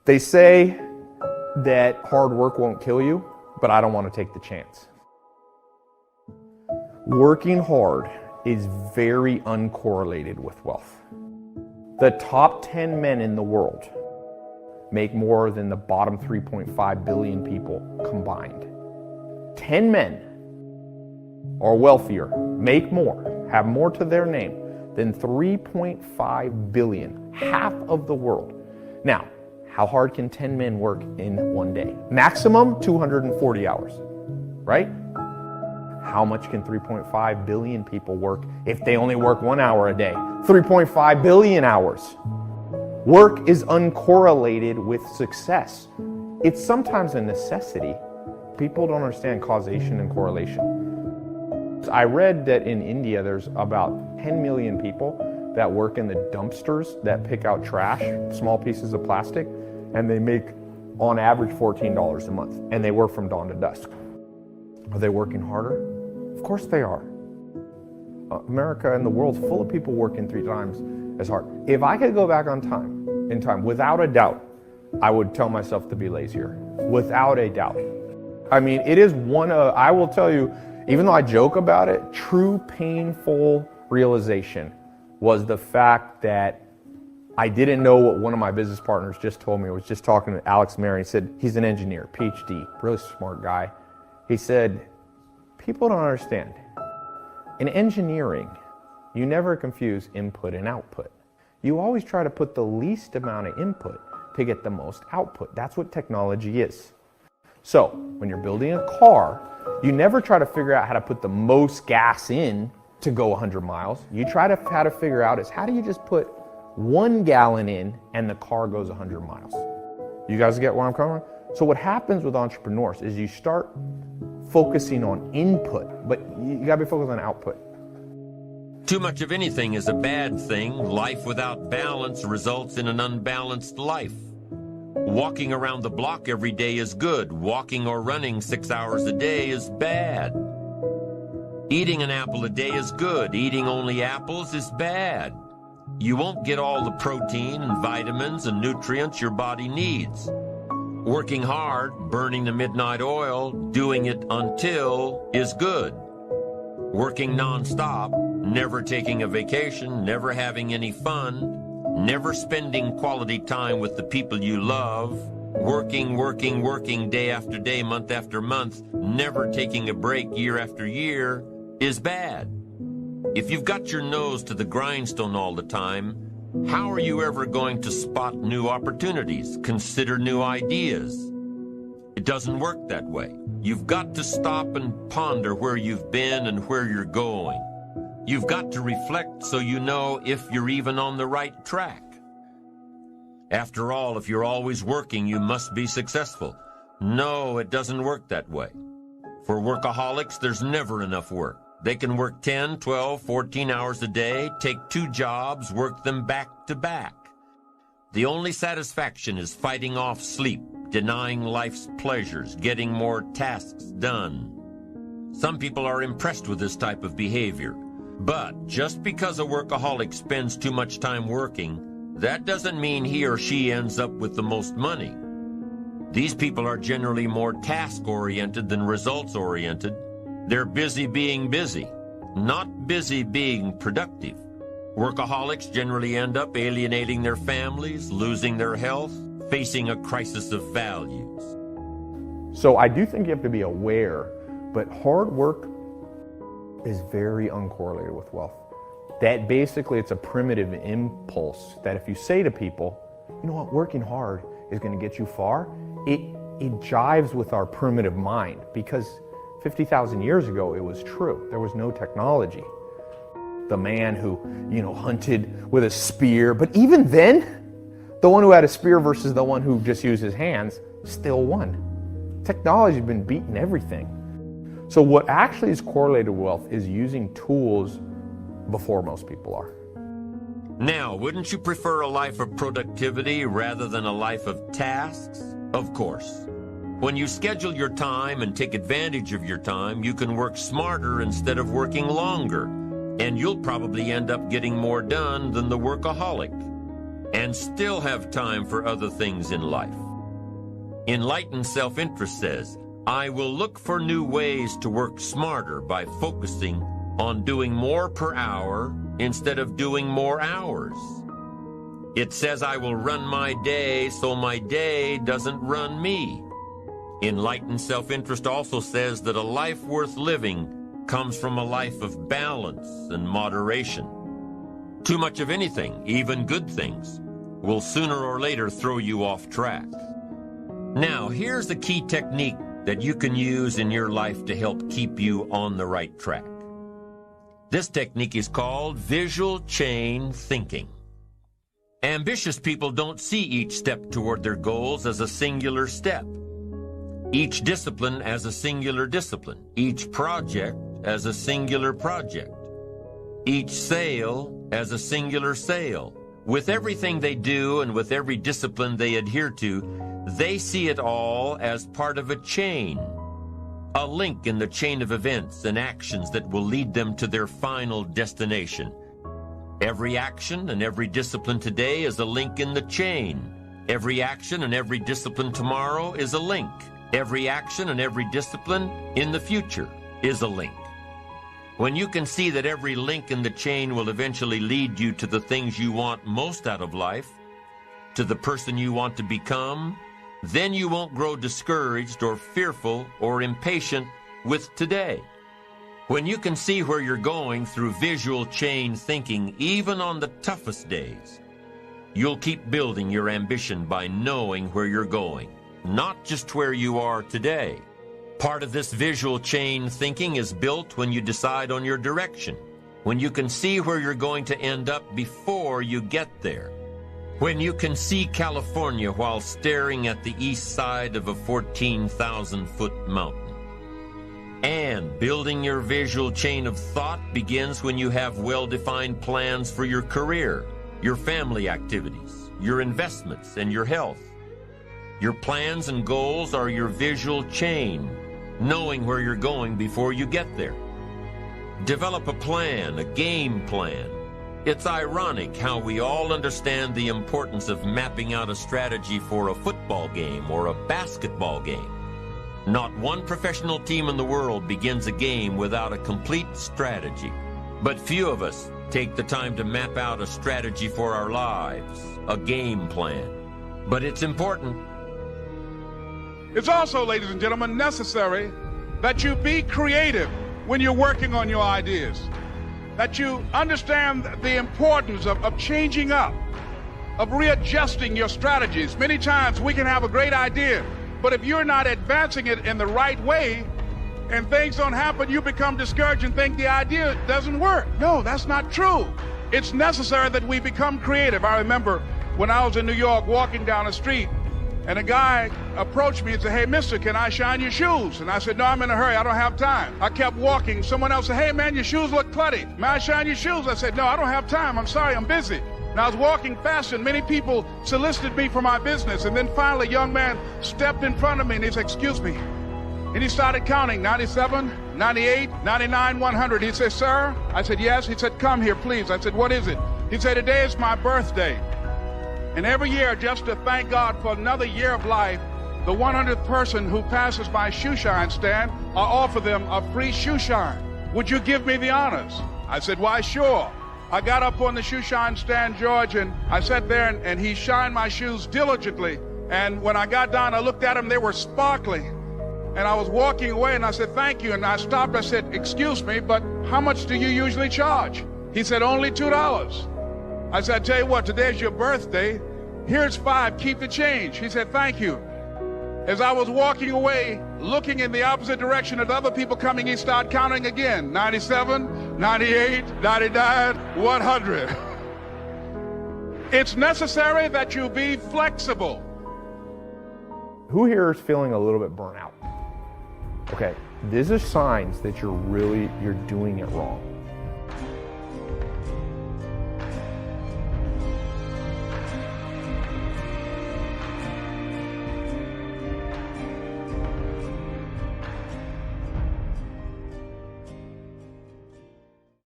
They say that hard work won't kill you, but I don't want to take the chance. Working hard is very uncorrelated with wealth. The top 10 men in the world make more than the bottom 3.5 billion people combined. 10 men are wealthier, make more, have more to their name than 3.5 billion, half of the world. Now, how hard can 10 men work in one day? Maximum 240 hours, right? How much can 3.5 billion people work if they only work 1 hour a day? 3.5 billion hours. Work is uncorrelated with success. It's sometimes a necessity. People don't understand causation and correlation. I read that in India there's about 10 million people that work in the dumpsters that pick out trash, small pieces of plastic, and they make on average $14 a month, and they work from dawn to dusk. Are they working harder? Of course they are. America and the world's full of people working 3 times as hard. If I could go back in time, without a doubt, I would tell myself to be lazier, without a doubt. I mean, it is I will tell you, even though I joke about it, true painful realization was the fact that I didn't know what one of my business partners just told me. I was just talking to Alex Mary. He said, he's an engineer, PhD, really smart guy. He said, people don't understand. In engineering, you never confuse input and output. You always try to put the least amount of input to get the most output. That's what technology is. So, when you're building a car, you never try to figure out how to put the most gas in to go 100 miles. You try to how to figure out is how do you just put 1 gallon in and the car goes 100 miles. You guys get where I'm coming from? So what happens with entrepreneurs is you start focusing on input, but you gotta be focused on output. Too much of anything is a bad thing. Life without balance results in an unbalanced life. Walking around the block every day is good. Walking or running 6 hours a day is bad. Eating an apple a day is good. Eating only apples is bad. You won't get all the protein and vitamins and nutrients your body needs. Working hard, burning the midnight oil, doing it until is good. Working nonstop, never taking a vacation, never having any fun, never spending quality time with the people you love, working day after day, month after month, never taking a break year after year is bad. If you've got your nose to the grindstone all the time, how are you ever going to spot new opportunities, consider new ideas? It doesn't work that way. You've got to stop and ponder where you've been and where you're going. You've got to reflect so you know if you're even on the right track. After all, if you're always working, you must be successful. No, it doesn't work that way. For workaholics, there's never enough work. They can work 10, 12, 14 hours a day, take 2 jobs, work them back to back. The only satisfaction is fighting off sleep, denying life's pleasures, getting more tasks done. Some people are impressed with this type of behavior. But just because a workaholic spends too much time working, that doesn't mean he or she ends up with the most money. These people are generally more task-oriented than results-oriented. They're busy being busy, not busy being productive. Workaholics generally end up alienating their families, losing their health, facing a crisis of values. So I do think you have to be aware, but hard work is very uncorrelated with wealth. That basically it's a primitive impulse that if you say to people, you know what, working hard is going to get you far, it jives with our primitive mind because 50,000 years ago, it was true. There was no technology. The man who, hunted with a spear, but even then, the one who had a spear versus the one who just used his hands still won. Technology's been beating everything. So what actually is correlated with wealth is using tools before most people are. Now, wouldn't you prefer a life of productivity rather than a life of tasks? Of course. When you schedule your time and take advantage of your time, you can work smarter instead of working longer, and you'll probably end up getting more done than the workaholic. and still have time for other things in life. Enlightened self-interest says, I will look for new ways to work smarter by focusing on doing more per hour instead of doing more hours. It says I will run my day so my day doesn't run me. Enlightened self-interest also says that a life worth living comes from a life of balance and moderation. Too much of anything, even good things, will sooner or later throw you off track. Now, here's the key technique that you can use in your life to help keep you on the right track. This technique is called visual chain thinking. Ambitious people don't see each step toward their goals as a singular step. Each discipline as a singular discipline. Each project as a singular project. Each sale as a singular sale. With everything they do and with every discipline they adhere to, they see it all as part of a chain. A link in the chain of events and actions that will lead them to their final destination. Every action and every discipline today is a link in the chain. Every action and every discipline tomorrow is a link. Every action and every discipline in the future is a link. When you can see that every link in the chain will eventually lead you to the things you want most out of life, to the person you want to become, then you won't grow discouraged or fearful or impatient with today. When you can see where you're going through visual chain thinking, even on the toughest days, you'll keep building your ambition by knowing where you're going, not just where you are today. Part of this visual chain thinking is built when you decide on your direction, when you can see where you're going to end up before you get there. When you can see California while staring at the east side of a 14,000-foot mountain. And building your visual chain of thought begins when you have well-defined plans for your career, your family activities, your investments, and your health. Your plans and goals are your visual chain, knowing where you're going before you get there. Develop a plan, a game plan. It's ironic how we all understand the importance of mapping out a strategy for a football game or a basketball game. Not one professional team in the world begins a game without a complete strategy. But few of us take the time to map out a strategy for our lives, a game plan. But it's important. It's also, ladies and gentlemen, necessary that you be creative when you're working on your ideas. That you understand the importance of changing up, of readjusting your strategies. Many times we can have a great idea, but if you're not advancing it in the right way and things don't happen, you become discouraged and think the idea doesn't work. No, that's not true. It's necessary that we become creative. I remember when I was in New York walking down the street, and a guy approached me and said, "Hey, mister, can I shine your shoes?" And I said, "No, I'm in a hurry. I don't have time." I kept walking. Someone else said, "Hey, man, your shoes look cluttered. May I shine your shoes?" I said, "No, I don't have time. I'm sorry, I'm busy." And I was walking fast, and many people solicited me for my business. And then finally, a young man stepped in front of me, and he said, "Excuse me." And he started counting, 97, 98, 99, 100. He said, "Sir?" I said, "Yes." He said, "Come here, please." I said, "What is it?" He said, "Today is my birthday. And every year, just to thank God for another year of life, the 100th person who passes my shoe shine stand, I offer them a free shoe shine. Would you give me the honors?" I said, "Why, sure." I got up on the shoe shine stand, George, and I sat there, and he shined my shoes diligently. And when I got down, I looked at them, they were sparkling. And I was walking away, and I said, "Thank you." And I stopped, I said, "Excuse me, but how much do you usually charge?" He said, "Only $2. I said, "I tell you what, today's your birthday. Here's $5, keep the change." He said, "Thank you." As I was walking away, looking in the opposite direction at other people coming, he started counting again. 97, 98, 99, 100. It's necessary that you be flexible. Who here is feeling a little bit burnt out? Okay, these are signs that you're doing it wrong.